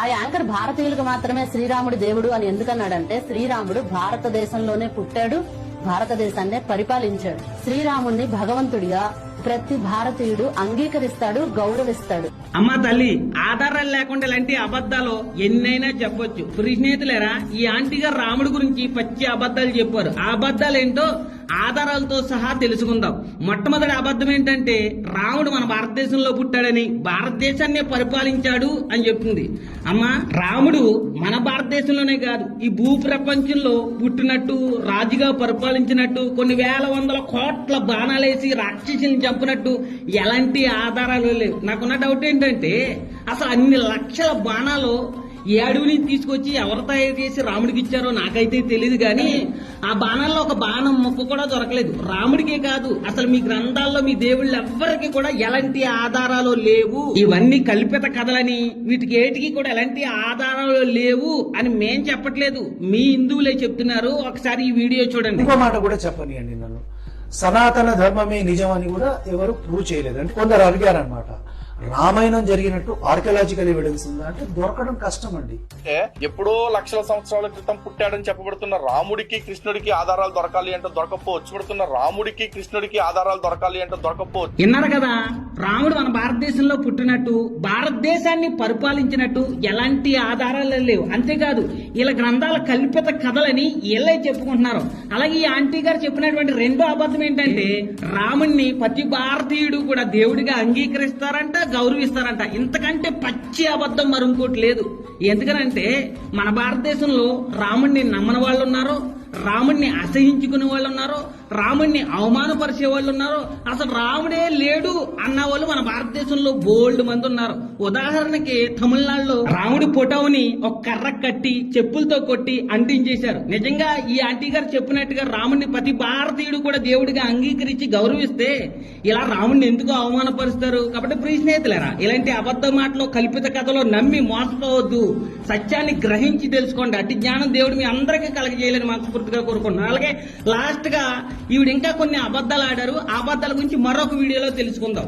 ఆ యాంకర్ భారతీయులకు మాత్రమే శ్రీరాముడు దేవుడు అని ఎందుకన్నాడంటే శ్రీరాముడు భారతదేశంలోనే పుట్టాడు, భారతదేశాన్నే పరిపాలించాడు. శ్రీరాముడిని భగవంతుడిగా ప్రతి భారతీయుడు అంగీకరిస్తాడు, గౌరవిస్తాడు. అమ్మా తల్లి, ఆధారాలు లేకుండా ఇలాంటి అబద్ధాలు ఎన్నైనా చెప్పొచ్చు. స్నేహితులేరా, ఈ ఆంటీ గారు రాముడి గురించి పచ్చి అబద్ధాలు చెప్పారు. ఆ అబద్ధాలు ఏంటో ఆధారాలతో సహా తెలుసుకుందాం. మొట్టమొదటి అబద్ధం ఏంటంటే రాముడు మన భారతదేశంలో పుట్టాడని, భారతదేశాన్నే పరిపాలించాడు అని చెప్తుంది. అమ్మా, రాముడు మన భారతదేశంలోనే కాదు, ఈ భూ ప్రపంచంలో పుట్టినట్టు, రాజుగా పరిపాలించినట్టు, కొన్ని వేల వందల కోట్ల బాణాలేసి రాక్షసుని చంపినట్టు ఎలాంటి ఆధారాలు లేవు. నాకున్న డౌట్ ఏంటంటే అసలు అన్ని లక్షల బాణాలు ఏ అడవిని తీసుకొచ్చి ఎవరు తయారు చేసి రాముడికి ఇచ్చారో నాకైతే తెలియదు, కానీ ఆ బాణాల్లో ఒక బాణం ముక్క కూడా దొరకలేదు. రాముడికే కాదు, అసలు మీ గ్రంథాల్లో మీ దేవుళ్ళు ఎవ్వరికి కూడా ఎలాంటి ఆధారాలు లేవు. ఇవన్నీ కల్పిత కథలని, వీటికి ఏటికి కూడా ఎలాంటి ఆధారాలు లేవు అని మేం చెప్పట్లేదు, మీ హిందువులే చెప్తున్నారు. ఒకసారి ఈ వీడియో చూడండి. ఇంకో మాట కూడా చెప్పనియండి, నన్ను సనాతన ధర్మమే నిజం అని కూడా ఎవరు ప్రూవ్ చేయలేదు. అంటే కొందరు అడిగారనమాట, రామాయణం జరిగినట్టు ఆర్కియలాజికల్ ఎవిడెన్స్ ఉందా అంటే దొరకడం కష్టం అండి. ఎప్పుడో లక్షల సంవత్సరాల క్రితం పుట్టాడని చెప్పబడుతున్న రాముడికి కృష్ణుడికి ఆధారాలు దొరకాలి అంటే దొరకపోవచ్చు. పడుతున్న రాముడికి కృష్ణుడికి ఆధారాలు దొరకాలి అంటే దొరకపోవచ్చు. విన్నారు కదా, రాముడు మన భారతదేశంలో పుట్టినట్టు, భారతదేశాన్ని పరిపాలించినట్టు ఎలాంటి ఆధారాలు లేవు. అంతేకాదు ఇలా గ్రంథాల కల్పిత కథలని వీళ్ళే చెప్పుకుంటున్నారు. అలాగే ఈ ఆంటీ గారు చెప్పినటువంటి రెండో అబద్ధం ఏంటంటే రాముడిని ప్రతి భారతీయుడు కూడా దేవుడిగా అంగీకరిస్తారంట, గౌరవిస్తారంట. ఇంతకంటే పచ్చి అబద్ధం మరి ఇంకోటి లేదు. ఎందుకనంటే మన భారతదేశంలో రాముడిని నమ్మని వాళ్ళు ఉన్నారు, రాముడిని అసహించుకునే వాళ్ళు ఉన్నారు, రాముడిని అవమానపరిచే వాళ్ళు ఉన్నారు, అసలు రాముడే లేడు అన్న వాళ్ళు మన భారతదేశంలో బోల్డ్ మంది ఉన్నారు. ఉదాహరణకి తమిళనాడులో రాముడి ఫోటోని ఒక కర్ర కట్టి చెప్పులతో కొట్టి అంటించేశారు. నిజంగా ఈ ఆంటీ గారు చెప్పినట్టుగా రాముడిని ప్రతి భారతీయుడు కూడా దేవుడిగా అంగీకరించి గౌరవిస్తే ఇలా రాముడిని ఎందుకు అవమానపరుస్తారు? కాబట్టి ప్రియ స్నేహితులారా, ఇలాంటి అబద్ధ మాటలు కల్పిత కథలో నమ్మి మోసపోవద్దు, సత్యాన్ని గ్రహించి తెలుసుకోండి. అట్టి జ్ఞానం దేవుడు మీ అందరికీ కలగజేయాలని మనస్ఫూర్తిగా కోరుకుంటున్నాను. అలాగే లాస్ట్ గా ఈవిడ ఇంకా కొన్ని అబద్ధాలు ఆడారు. ఆ అబద్ధాల గురించి మరొక వీడియోలో తెలుసుకుందాం.